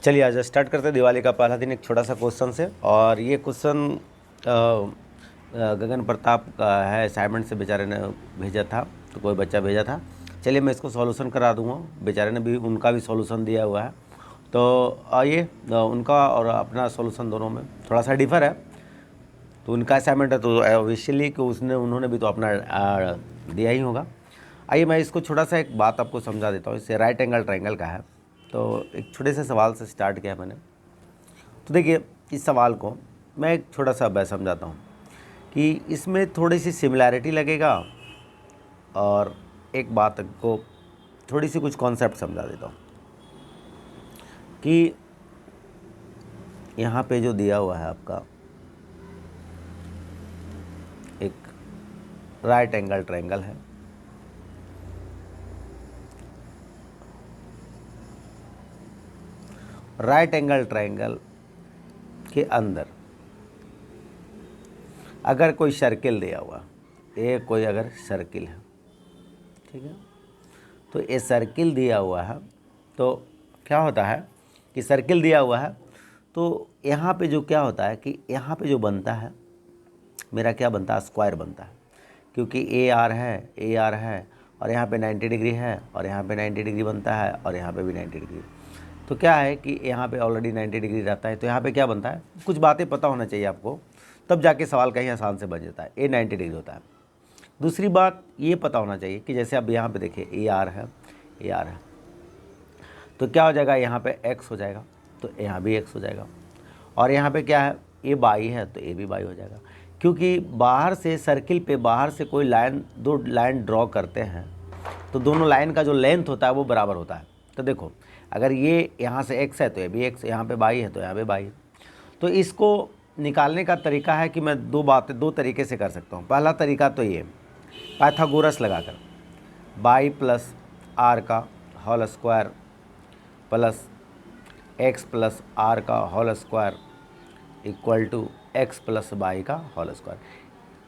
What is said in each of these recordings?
चलिए आज स्टार्ट करते हैं दिवाली का पहला दिन एक छोटा सा क्वेश्चन से। और ये क्वेश्चन गगन प्रताप का है, असाइनमेंट से बेचारे ने भेजा था, तो कोई बच्चा भेजा था। चलिए मैं इसको सॉल्यूशन करा दूंगा, बेचारे ने भी उनका भी सॉल्यूशन दिया हुआ है। तो आइए उनका और अपना सॉल्यूशन दोनों में थोड़ा सा डिफर है। तो उनका असाइनमेंट है तो ऑब्वियसली कि उन्होंने भी तो अपना दिया ही होगा। आइए मैं इसको छोटा सा एक बात आपको समझा देता हूँ। इससे राइट एंगल ट्रायंगल का है, तो एक छोटे से सवाल से स्टार्ट किया मैंने। तो देखिए इस सवाल को मैं एक छोटा सा मैं समझाता हूँ कि इसमें थोड़ी सी सिमिलैरिटी लगेगा और एक बात को थोड़ी सी कुछ कॉन्सेप्ट समझा देता हूँ कि यहाँ पे जो दिया हुआ है आपका एक राइट एंगल ट्रायंगल है। राइट एंगल ट्रायंगल के अंदर अगर कोई सर्किल दिया हुआ, ये कोई अगर सर्किल है, ठीक है, तो ये सर्किल दिया हुआ है, तो क्या होता है कि सर्किल दिया हुआ है तो यहाँ पे जो क्या होता है कि यहाँ पे जो बनता है मेरा क्या बनता है, स्क्वायर बनता है, क्योंकि ए आर है और यहाँ पे 90 डिग्री है और यहाँ पे 90 डिग्री बनता है और यहाँ पे भी 90 डिग्री। तो क्या है कि यहाँ पे ऑलरेडी 90 डिग्री रहता है, तो यहाँ पे क्या बनता है, कुछ बातें पता होना चाहिए आपको, तब जाके सवाल कहीं आसान से बन जाता है। ए 90 डिग्री होता है। दूसरी बात ये पता होना चाहिए कि जैसे अब यहाँ पे देखिए ए आर है, तो क्या हो जाएगा, यहाँ पे एक्स हो जाएगा, तो यहाँ भी एक्स हो जाएगा। और यहाँ पे क्या है, ए बाई है तो ए भी बाई हो जाएगा, क्योंकि बाहर से सर्किल पे बाहर से कोई लाइन, दो लाइन ड्रॉ करते हैं तो दोनों लाइन का जो लेंथ होता है वो बराबर होता है। तो देखो अगर ये यहाँ से x है तो ये भी x, यहाँ पे y है तो यहाँ पे y है। तो इसको निकालने का तरीका है कि मैं दो तरीके से कर सकता हूँ। पहला तरीका तो ये पाइथागोरस लगाकर y प्लस आर का whole square plus x plus r का whole square equal to x plus y का होल स्क्वायर।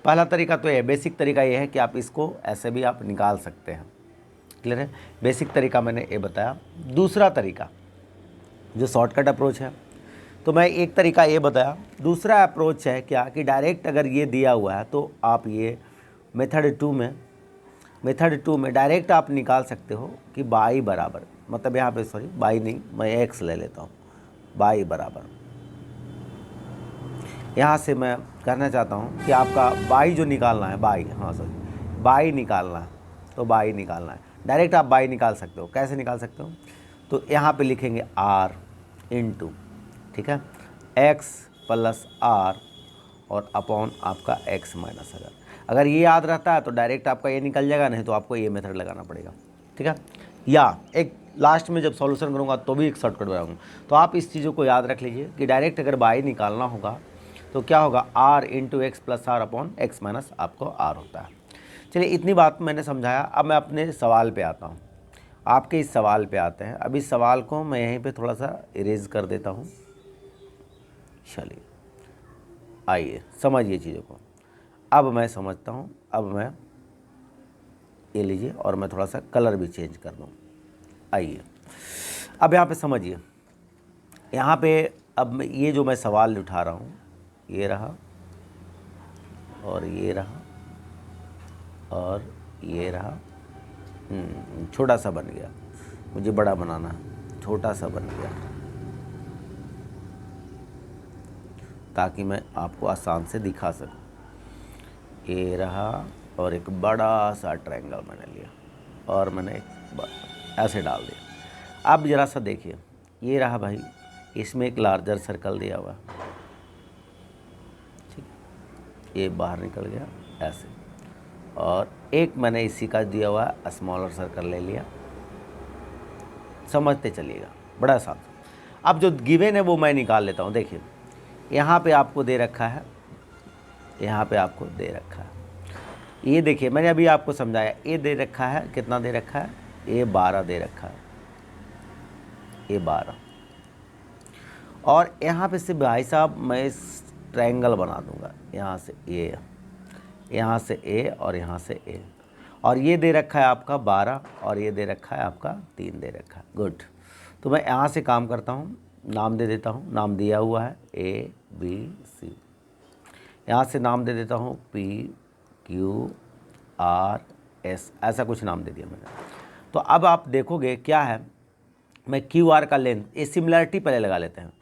पहला तरीका तो ये, बेसिक तरीका ये है कि आप इसको ऐसे भी आप निकाल सकते हैं। क्लियर है, बेसिक तरीका मैंने ये बताया। दूसरा तरीका जो शॉर्टकट अप्रोच है, तो मैं एक तरीका ये बताया। दूसरा अप्रोच है क्या कि डायरेक्ट अगर ये दिया हुआ है तो आप ये मेथड टू में डायरेक्ट आप निकाल सकते हो कि बाई बराबर, मतलब यहाँ पे सॉरी बाई नहीं, मैं एक्स ले लेता हूँ, बाई बराबर, यहाँ से मैं कहना चाहता हूँ कि आपका बाई जो निकालना है, बाई निकालना है, तो बाई निकालना है। डायरेक्ट आप बाई निकाल सकते हो। कैसे निकाल सकते हो, तो यहाँ पे लिखेंगे आर इंटू, ठीक है, एक्स प्लस आर और अपॉन आपका एक्स माइनस। अगर ये याद रहता है तो डायरेक्ट आपका ये निकल जाएगा, नहीं तो आपको ये मेथड लगाना पड़ेगा, ठीक है। या एक लास्ट में जब सॉल्यूशन करूँगा तो भी एक शॉर्टकट बनाऊँगा। तो आप इस चीज़ों को याद रख लीजिए कि डायरेक्ट अगर बाई निकालना होगा तो क्या होगा, R into X plus R upon X minus आपको आर होता है। चलिए इतनी बात मैंने समझाया। अब मैं अपने सवाल पे आता हूँ, आपके इस सवाल पे आते हैं। अब इस सवाल को मैं यहीं पे थोड़ा सा इरेज कर देता हूँ। चलिए आइए समझिए चीज़ों को। अब मैं समझता हूँ, अब मैं ये लीजिए और मैं थोड़ा सा कलर भी चेंज कर दूँ। आइए अब यहाँ पे समझिए, यहाँ पे अब ये जो मैं सवाल उठा रहा हूँ, ये रहा और ये रहा और ये रहा। छोटा सा बन गया, मुझे बड़ा बनाना है, छोटा सा बन गया ताकि मैं आपको आसान से दिखा सकूं। ये रहा और एक बड़ा सा ट्रायंगल मैंने लिया और मैंने ऐसे डाल दिया। अब ज़रा सा देखिए, ये रहा भाई, इसमें एक लार्जर सर्कल दिया हुआ, ठीक, ये बाहर निकल गया ऐसे, और एक मैंने इसी का दिया हुआ स्मॉलर सर्कल ले लिया। समझते चलिएगा, बड़ा आसान। अब जो गिवन है वो मैं निकाल लेता हूँ। देखिए यहाँ पे आपको दे रखा है, यहाँ पे आपको दे रखा है, ये देखिए मैंने अभी आपको समझाया, ये दे रखा है, कितना दे रखा है, ये 12 दे रखा है, ये 12। और यहाँ पे से भाई साहब मैं इस ट्रायंगल बना दूंगा, यहाँ से ए, यहाँ से ए और यहाँ से ए, और ये दे रखा है आपका 12 और ये दे रखा है आपका 3 दे रखा है। गुड। तो मैं यहाँ से काम करता हूँ, नाम दे देता हूँ, नाम दिया हुआ है ए बी सी, यहाँ से नाम दे देता हूँ पी क्यू आर एस, ऐसा कुछ नाम दे दिया मैंने। तो अब आप देखोगे क्या है, मैं क्यू आर का लेंथ, ये सिमिलरिटी पहले लगा लेते हैं।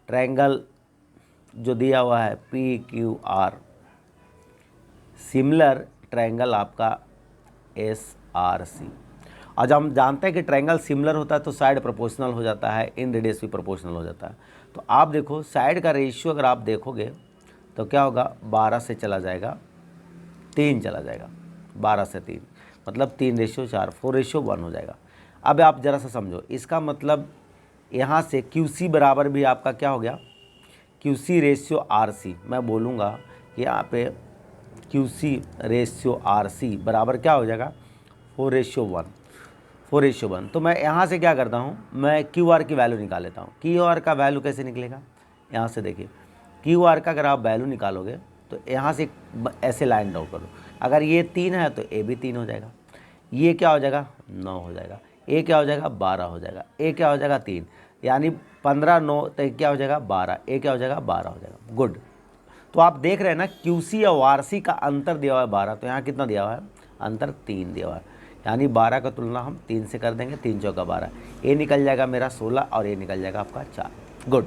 ट्रायंगल जो दिया हुआ है P Q R, similar triangle आपका एस आर सी। और जब हम जानते हैं कि ट्रायंगल सिमिलर होता है तो साइड प्रोपोर्शनल हो जाता है, इन रेडियस भी प्रोपोर्शनल हो जाता है। तो आप देखो साइड का रेशियो अगर आप देखोगे तो क्या होगा, 12 से चला जाएगा 3 चला जाएगा, 12 से 3 मतलब 3:4, 4:1 हो जाएगा। अब आप ज़रा सा समझो, इसका मतलब यहाँ से QC बराबर भी आपका क्या हो गया, QC रेशियो RC। मैं बोलूँगा कि यहाँ पे QC रेशियो RC बराबर क्या हो जाएगा, 4:1, 4:1। तो मैं यहाँ से क्या करता हूँ, मैं QR की वैल्यू निकाल लेता हूँ। QR का वैल्यू कैसे निकलेगा, यहाँ से देखिए QR का अगर आप वैल्यू निकालोगे तो यहाँ से ऐसे लाइन ड्रॉ करो, अगर ये 3 है तो A भी 3 हो जाएगा, ये क्या हो जाएगा 9 हो जाएगा, A क्या हो जाएगा 12 हो जाएगा, A क्या हो जाएगा 3, यानी 15 9 तो क्या हो जाएगा 12, A क्या हो जाएगा 12 हो जाएगा। गुड। तो आप देख रहे हैं ना QC और RC का अंतर दिया हुआ है 12, तो यहाँ कितना दिया हुआ है, अंतर 3 दिया हुआ है, यानी 12 का तुलना हम 3 से कर देंगे, 3 चौका 12, A निकल जाएगा मेरा 16 और A निकल जाएगा आपका 4। गुड।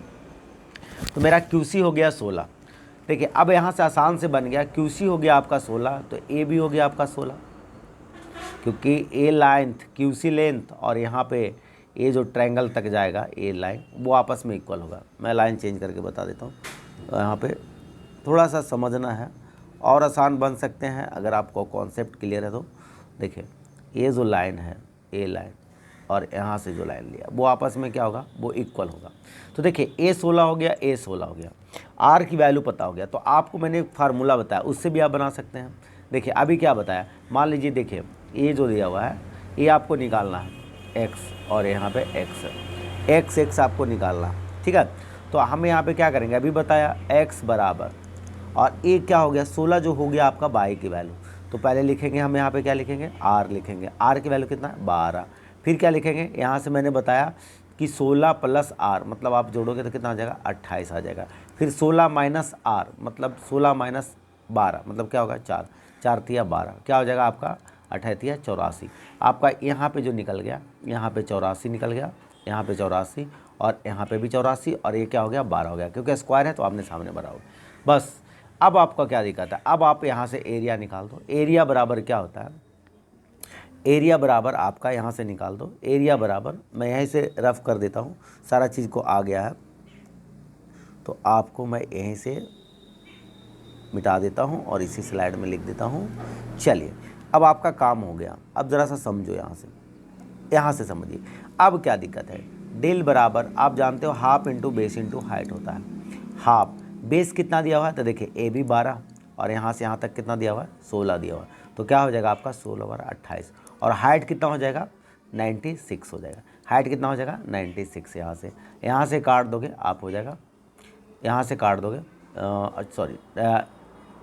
तो मेरा QC हो गया 16। देखिए अब यहाँ से आसान से बन गया, QC हो गया आपका 16 तो A भी हो गया आपका 16, क्योंकि A लेंथ QC लेंथ और यहाँ पे A जो ट्रायंगल तक जाएगा A लाइन वो आपस में इक्वल होगा। मैं लाइन चेंज करके बता देता हूँ, तो यहाँ पे थोड़ा सा समझना है और आसान बन सकते हैं अगर आपको कॉन्सेप्ट क्लियर है तो। देखिए ये जो लाइन है A लाइन और यहाँ से जो लाइन लिया वो आपस में क्या होगा, वो इक्वल होगा। तो देखिए A 16 हो गया, A 16 हो गया, R की वैल्यू पता हो गया। तो आपको मैंने एक फार्मूला बताया, उससे भी आप बना सकते हैं। देखिए अभी क्या बताया, मान लीजिए देखिए ये जो दिया हुआ है ये आपको निकालना है x और यहाँ पे x आपको निकालना है, ठीक है। तो हम यहाँ पे क्या करेंगे, अभी बताया x बराबर और a क्या हो गया 16 जो हो गया आपका y की वैल्यू। तो पहले लिखेंगे हम यहाँ पे क्या लिखेंगे, r लिखेंगे, r की वैल्यू कितना है 12। फिर क्या लिखेंगे, यहाँ से मैंने बताया कि 16 प्लस r मतलब आप जोड़ोगे तो कितना आ जाएगा 28 आ जाएगा। फिर 16 माइनस r मतलब 16 माइनस 12 मतलब क्या होगा 4, 4 तिया 12 क्या हो जाएगा आपका 28 तिया 84। आपका यहाँ पे जो निकल गया, यहाँ पे 84 निकल गया, यहाँ पे 84 और यहाँ पे भी 84 और ये क्या हो गया 12 हो गया, क्योंकि स्क्वायर है तो आपने सामने भरा हो। बस अब आपका क्या दिक्कत है, अब आप यहाँ से एरिया निकाल दो। एरिया बराबर क्या होता है, एरिया बराबर आपका यहाँ से निकाल दो। एरिया बराबर मैं यहीं से रफ कर देता हूँ, सारा चीज़ को आ गया है तो आपको मैं यहीं से मिटा देता हूँ और इसी स्लाइड में लिख देता हूँ। चलिए अब आपका काम हो गया। अब ज़रा सा समझो, यहाँ से समझिए। अब क्या दिक्कत है, डेल बराबर आप जानते हो half into base into height होता है। हाफ बेस कितना दिया हुआ है, तो देखिए ए भी 12 और यहाँ से यहाँ तक कितना दिया हुआ है 16 दिया हुआ है, तो क्या हो जाएगा आपका 16 बार 28 और हाइट कितना हो जाएगा 96 हो जाएगा। हाइट कितना हो जाएगा 96, यहाँ से काट दोगे आप हो जाएगा, यहाँ से काट दोगे सॉरी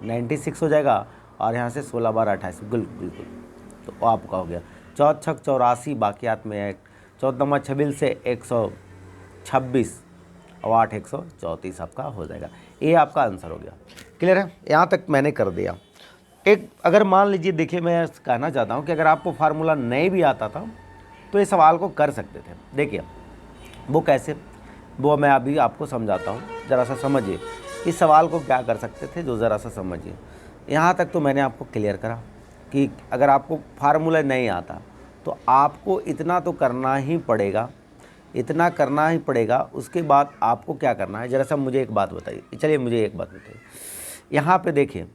96 हो जाएगा और यहाँ से 16 बार 28 बिल्कुल। तो आपका हो गया 4 छक 84, बाकी हाथ में 1 14 26 से 126 और 8 134 आपका हो जाएगा। ये आपका आंसर हो गया। क्लियर है, यहाँ तक मैंने कर दिया। एक अगर मान लीजिए, देखिए मैं कहना चाहता हूँ कि अगर आपको फार्मूला नहीं भी आता था तो ये सवाल को कर सकते थे। देखिए वो कैसे, वो मैं अभी आपको समझाता हूँ, ज़रा सा समझिए इस सवाल को क्या कर सकते थे, जो ज़रा सा समझिए। यहाँ तक तो मैंने आपको क्लियर करा कि अगर आपको फार्मूला नहीं आता तो आपको इतना तो करना ही पड़ेगा, इतना करना ही पड़ेगा। उसके बाद आपको क्या करना है, ज़रा सा मुझे एक बात बताइए। चलिए मुझे एक बात बताइए, यहाँ पे देखिए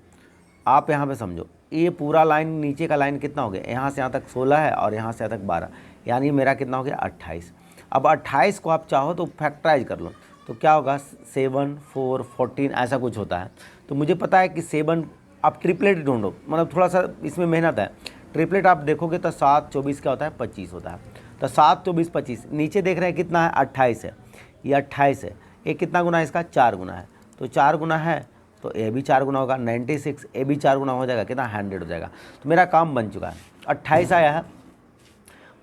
आप यहाँ पे समझो, ये पूरा लाइन नीचे का लाइन कितना हो गया, यहाँ से यहाँ तक 16 है और यहाँ से यहाँ तक 12, यानी मेरा कितना हो गया 28। अब 28 को आप चाहो तो फैक्टराइज कर लो तो क्या होगा 7 4 14 ऐसा कुछ होता है। तो मुझे पता है कि 7 आप ट्रिपलेट ढूंढो, मतलब थोड़ा सा इसमें मेहनत है। ट्रिपलेट आप देखोगे तो 7 24 क्या होता है 25 होता है। तो 7 24 25, नीचे देख रहे हैं कितना है 28 है, ये 28 है, ये कितना गुना है इसका 4 गुना है, तो 4 गुना है तो ए भी 4 गुना होगा 96, ए भी 4 गुना हो जाएगा कितना 100 हो जाएगा। तो मेरा काम बन चुका है, 28 आया है।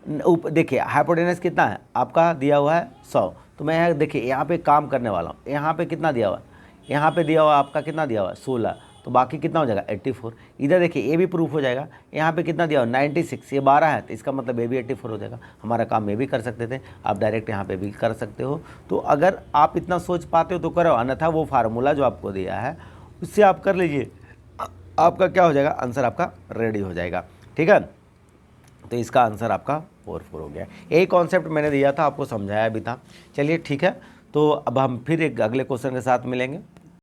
देखिए हाइपोटेनस कितना है आपका दिया हुआ है 100, तो मैं यहाँ देखिए यहाँ पे काम करने वाला हूँ, यहाँ पे कितना दिया हुआ है, यहाँ पे दिया हुआ आपका कितना दिया हुआ है 16, तो बाकी कितना हो जाएगा 84। इधर देखिए ये भी प्रूफ हो जाएगा, यहाँ पे कितना दिया हुआ 96, ये 12 है, तो इसका मतलब ये भी 84 हो जाएगा। हमारा काम ये भी कर सकते थे, आप डायरेक्ट यहाँ पे भी कर सकते हो। तो अगर आप इतना सोच पाते हो तो करो, अन्यथा वो फार्मूला जो आपको दिया है उससे आप कर लीजिए, आपका क्या हो जाएगा, आंसर आपका रेडी हो जाएगा। ठीक है, तो इसका आंसर आपका 4 हो गया। यही कॉन्सेप्ट मैंने दिया था, आपको समझाया भी था। चलिए ठीक है, तो अब हम फिर एक अगले क्वेश्चन के साथ मिलेंगे।